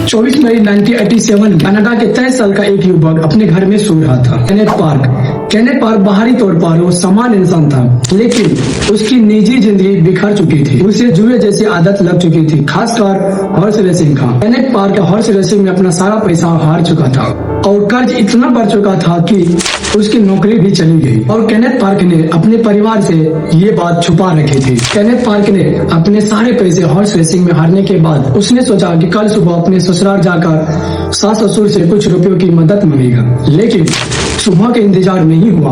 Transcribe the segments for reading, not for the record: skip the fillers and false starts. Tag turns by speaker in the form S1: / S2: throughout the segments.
S1: 24 मई 1987 में कनाडा के 23 साल का एक युवक अपने घर में सो रहा था। केनेथ पार्क बाहरी तौर पर वो सामान्य इंसान था, लेकिन उसकी निजी जिंदगी बिखर चुकी थी। उसे जुए जैसी आदत लग चुकी थी, खासकर हॉर्स रेसिंग का। केनेथ पार्क हॉर्स रेसिंग में अपना सारा पैसा हार चुका था और कर्ज इतना बढ़ चुका था कि उसकी नौकरी भी चली गई। और केनेथ पार्क ने अपने परिवार से ये बात छुपा रखी थी। केनेथ पार्क ने अपने सारे पैसे हॉर्स रेसिंग में हारने के बाद उसने सोचा कि कल सुबह अपने ससुराल जाकर सास ससुर से कुछ रुपयों की मदद मांगेगा, लेकिन सुबह का इंतजार नहीं हुआ।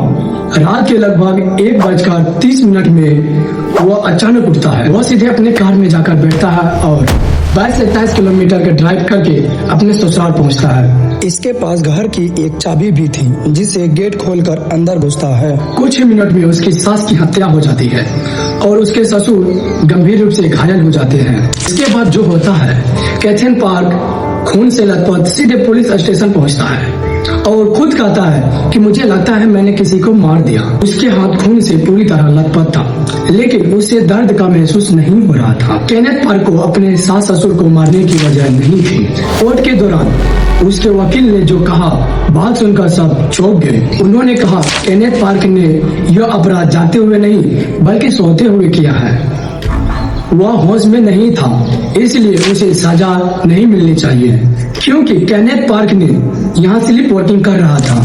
S1: रात के लगभग 1:30 में वह अचानक उठता है। वह सीधे अपने कार में जाकर बैठता है और 22 से 23 किलोमीटर का ड्राइव करके अपने ससुराल पहुंचता है। इसके पास घर की एक चाबी भी थी, जिसे गेट खोलकर अंदर घुसता है। कुछ ही मिनट में उसकी सास की हत्या हो जाती है और उसके ससुर गंभीर रूप से घायल हो जाते हैं। इसके बाद जो होता है, केनेथ पार्क खून से लथपथ सीधे पुलिस स्टेशन पहुंचता है और खुद कहता है कि मुझे लगता है मैंने किसी को मार दिया। उसके हाथ खून से पूरी तरह लथपथ था, लेकिन उसे दर्द का महसूस नहीं हो रहा था। केनेथ पार्क को अपने सास ससुर को मारने की वजह नहीं थी। कोर्ट के दौरान उसके वकील ने जो कहा, बात सुनकर सब चौंक गए। उन्होंने कहा केनेथ पार्क ने यह अपराध जाते हुए नहीं बल्कि सोते हुए किया है। वह होश में नहीं था, इसलिए उसे सजा नहीं मिलनी चाहिए, क्योंकि केनेथ पार्क ने यहाँ स्लीप वॉकिंग कर रहा था।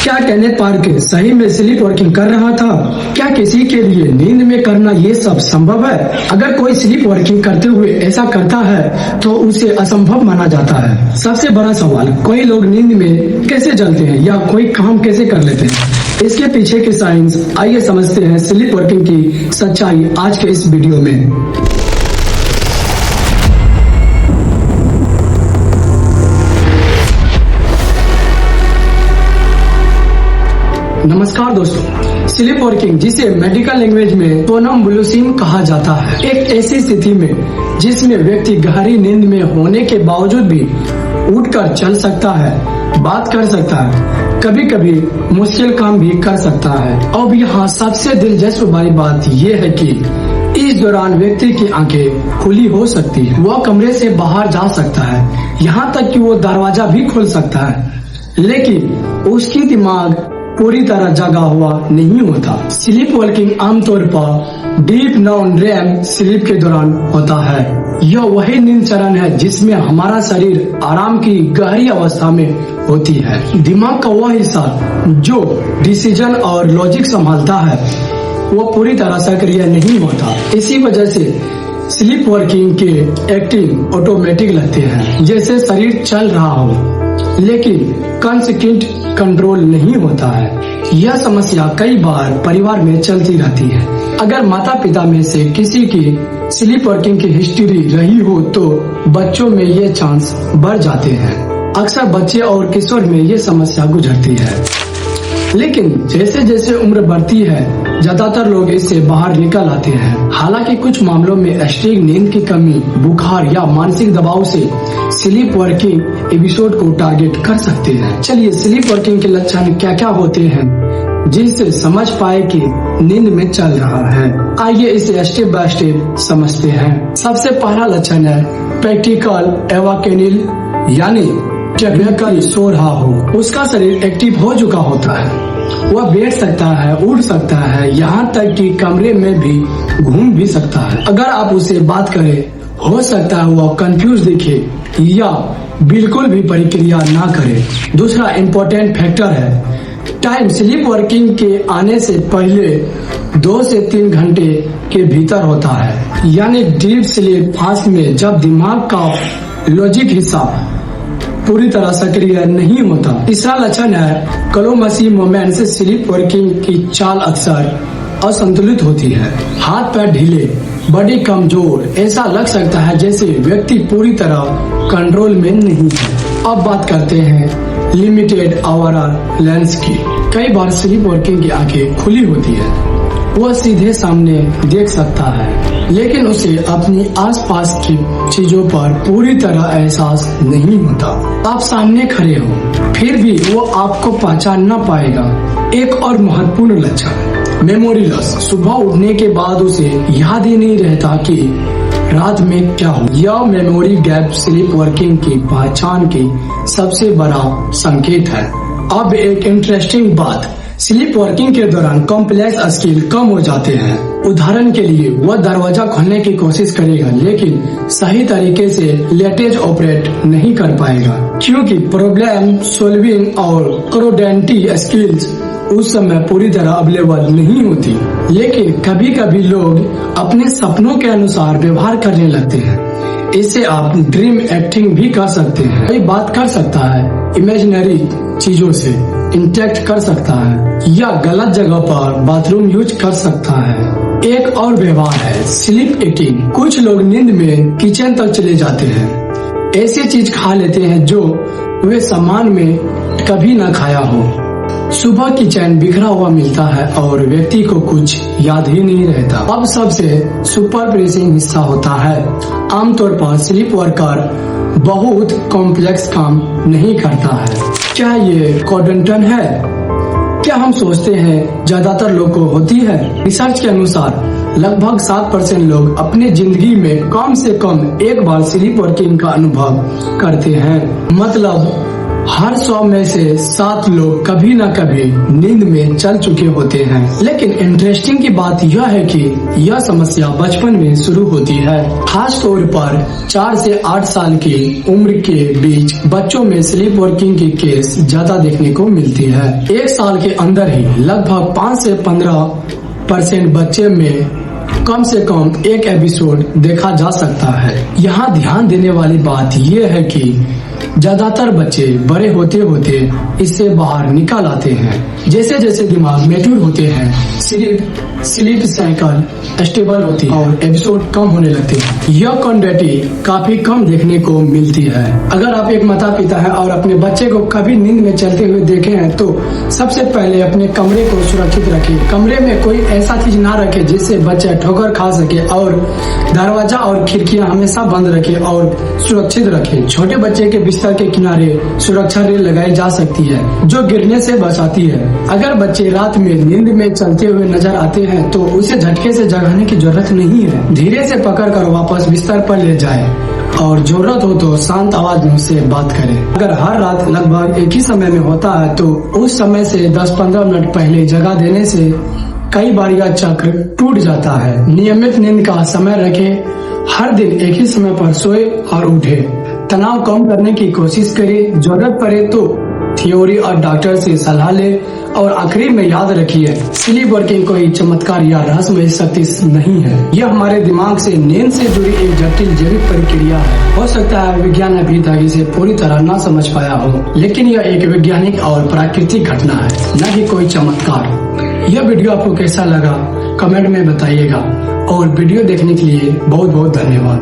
S1: क्या केनेथ पार्क सही में स्लीप वॉकिंग कर रहा था? क्या किसी के लिए नींद में करना ये सब संभव है? अगर कोई स्लीप वॉकिंग करते हुए ऐसा करता है तो उसे असंभव माना जाता है। सबसे बड़ा सवाल, कोई लोग नींद में कैसे जलते हैं या कोई काम कैसे कर लेते हैं? इसके पीछे की साइंस आइए समझते हैं स्लीप वॉकिंग की सच्चाई आज के इस वीडियो में। नमस्कार दोस्तों, स्लीप वॉकिंग जिसे मेडिकल लैंग्वेज में सोनम्बुलिज्म कहा जाता है, एक ऐसी स्थिति में जिसमें व्यक्ति गहरी नींद में होने के बावजूद भी उठकर चल सकता है, बात कर सकता है, कभी कभी मुश्किल काम भी कर सकता है। अब यहाँ सबसे दिलचस्प वाली बात यह है कि इस दौरान व्यक्ति की आंखें खुली हो सकती है, वह कमरे से बाहर जा सकता है, यहाँ तक कि वो दरवाजा भी खोल सकता है, लेकिन उसकी दिमाग पूरी तरह जगा हुआ नहीं होता। स्लीप वॉकिंग आमतौर पर डीप नॉन रेम स्लीप के दौरान होता है। यह वही नींद चरण है जिसमें हमारा शरीर आराम की गहरी अवस्था में होती है। दिमाग का वह हिस्सा जो डिसीजन और लॉजिक संभालता है, वो पूरी तरह सक्रिय नहीं होता। इसी वजह से स्लीप वॉकिंग के एक्टिव ऑटोमेटिक लगते हैं, जैसे शरीर चल रहा हो लेकिन कॉन्सिक्वेंट कंट्रोल नहीं होता है। यह समस्या कई बार परिवार में चलती रहती है। अगर माता पिता में से किसी की स्लीप वॉकिंग की हिस्ट्री रही हो तो बच्चों में ये चांस बढ़ जाते हैं। अक्सर बच्चे और किशोर में ये समस्या गुजरती है, लेकिन जैसे जैसे उम्र बढ़ती है ज्यादातर लोग इससे बाहर निकल आते हैं। हालांकि कुछ मामलों में एक्सट्रीम नींद की कमी, बुखार या मानसिक दबाव से स्लीप वॉकिंग एपिसोड को टारगेट कर सकते हैं। चलिए स्लीप वॉकिंग के लक्षण क्या क्या होते हैं जिससे समझ पाए कि नींद में चल रहा है। आइए इसे स्टेप बाय स्टेप समझते हैं। सबसे पहला लक्षण है प्रैक्टिकल एवाकेनिल, यानी जब व्यक्ति सो रहा हो, उसका शरीर एक्टिव हो चुका होता है, वह बैठ सकता है, उठ सकता है, यहाँ तक कि कमरे में भी घूम भी सकता है। अगर आप उससे बात करें, हो सकता है वह कंफ्यूज दिखे या बिल्कुल भी प्रक्रिया ना करे। दूसरा इम्पोर्टेंट फैक्टर है टाइम। स्लीप वॉकिंग के आने से पहले 2 से 3 घंटे के भीतर होता है, यानी डीप स्लीप फास्ट में जब दिमाग का लॉजिक हिस्सा पूरी तरह सक्रिय नहीं होता। तीसरा लक्षण है क्लोमसी मोमेंट से स्लीप वॉकिंग की चाल अक्सर असंतुलित होती है। हाथ पैर ढीले, बॉडी कमजोर, ऐसा लग सकता है जैसे व्यक्ति पूरी तरह कंट्रोल में नहीं है। अब बात करते हैं लिमिटेड आवर लेंस की। कई बार स्लीप वॉकिंग की आंखें खुली होती है, वह सीधे सामने देख सकता है, लेकिन उसे अपनी आसपास की चीजों पर पूरी तरह एहसास नहीं होता। आप सामने खड़े हो फिर भी वो आपको पहचान न पाएगा। एक और महत्वपूर्ण लक्षण मेमोरी लॉस। सुबह उठने के बाद उसे याद ही नहीं रहता कि रात में क्या हो। यह मेमोरी गैप स्लीप वर्किंग की पहचान की सबसे बड़ा संकेत है। अब एक इंटरेस्टिंग बात, स्लीप वर्किंग के दौरान कॉम्प्लेक्स स्किल कम हो जाते हैं। उदाहरण के लिए वह दरवाजा खोलने की कोशिश करेगा लेकिन सही तरीके से लेटेज ऑपरेट नहीं कर पाएगा, क्योंकि प्रॉब्लम सॉल्विंग और कोऑर्डिनेटी स्किल्स उस समय पूरी तरह अवेलेबल नहीं होती। लेकिन कभी कभी लोग अपने सपनों के अनुसार व्यवहार करने लगते हैं। इससे आप ड्रीम एक्टिंग भी कर सकते हैं, कोई बात कर सकता है, इमेजिनरी चीजों से इंटरेक्ट कर सकता है या गलत जगह पर बाथरूम यूज कर सकता है। एक और व्यवहार है स्लीप ईटिंग। कुछ लोग नींद में किचन तक चले जाते हैं, ऐसी चीज खा लेते हैं जो वे सामान में कभी न खाया हो। सुबह किचन बिखरा हुआ मिलता है और व्यक्ति को कुछ याद ही नहीं रहता। अब सबसे सुपर प्रेसिंग हिस्सा होता है। आमतौर पर स्लीप वर्कर बहुत कॉम्प्लेक्स काम नहीं करता है। क्या ये कोऑर्डिनेशन है? क्या हम सोचते हैं ज्यादातर लोग को होती है? रिसर्च के अनुसार लगभग 7% लोग अपने जिंदगी में कम से कम एक बार स्लीप वर्किंग का अनुभव करते हैं। मतलब हर 100 में से 7 लोग कभी न कभी नींद में चल चुके होते हैं। लेकिन इंटरेस्टिंग की बात यह है कि यह समस्या बचपन में शुरू होती है। खास तौर पर 4 से 8 साल की उम्र के बीच बच्चों में स्लीप वर्किंग की केस ज्यादा देखने को मिलती है। 1 साल के अंदर ही लगभग 5 से 15% बच्चे में कम से कम एक एपिसोड देखा जा सकता है। यहाँ ध्यान देने वाली बात यह है कि ज्यादातर बच्चे बड़े होते होते इससे बाहर निकल आते हैं। जैसे जैसे दिमाग मैच्योर होते हैं, स्लीप साइकिल स्टेबल होती है और एपिसोड कम होने लगते हैं। यह क्वांटिटी काफी कम देखने को मिलती है। अगर आप एक माता पिता है और अपने बच्चे को कभी नींद में चलते हुए देखे हैं तो सबसे पहले अपने कमरे को सुरक्षित रखें। कमरे में कोई ऐसा चीज ना रखे जिससे बच्चा ठोकर खा सके और दरवाजा और खिड़कियां हमेशा बंद रखें और सुरक्षित रखें। छोटे बच्चे के बिस्तर के किनारे सुरक्षा रेल लगाई जा सकती है जो गिरने से बचाती है। अगर बच्चे रात में नींद में चलते हुए नजर आते हैं तो उसे झटके से जगाने की जरूरत नहीं है। धीरे से पकड़कर वापस बिस्तर पर ले जाएं और जरूरत हो तो शांत आवाज में उससे बात करें। अगर हर रात लगभग एक ही समय में होता है तो उस समय से 10-15 मिनट पहले जगा देने से कई बार यह चक्र टूट जाता है। नियमित नींद का समय रखें। हर दिन एक ही समय पर सोए और उठे। तनाव कम करने की कोशिश करें। जरूरत पड़े तो थ्योरी और डॉक्टर से सलाह ले। और आखिरी में याद रखिए, स्लीप वर्किंग कोई चमत्कार या रहस्यमय शक्ति नहीं है। यह हमारे दिमाग से नींद से जुड़ी एक जटिल जैविक प्रक्रिया है। हो सकता है विज्ञान अभी तक इसे पूरी तरह न समझ पाया हो, लेकिन यह एक वैज्ञानिक और प्राकृतिक घटना है, न कि कोई चमत्कार। यह वीडियो आपको कैसा लगा कमेंट में बताइएगा और वीडियो देखने के लिए बहुत बहुत धन्यवाद।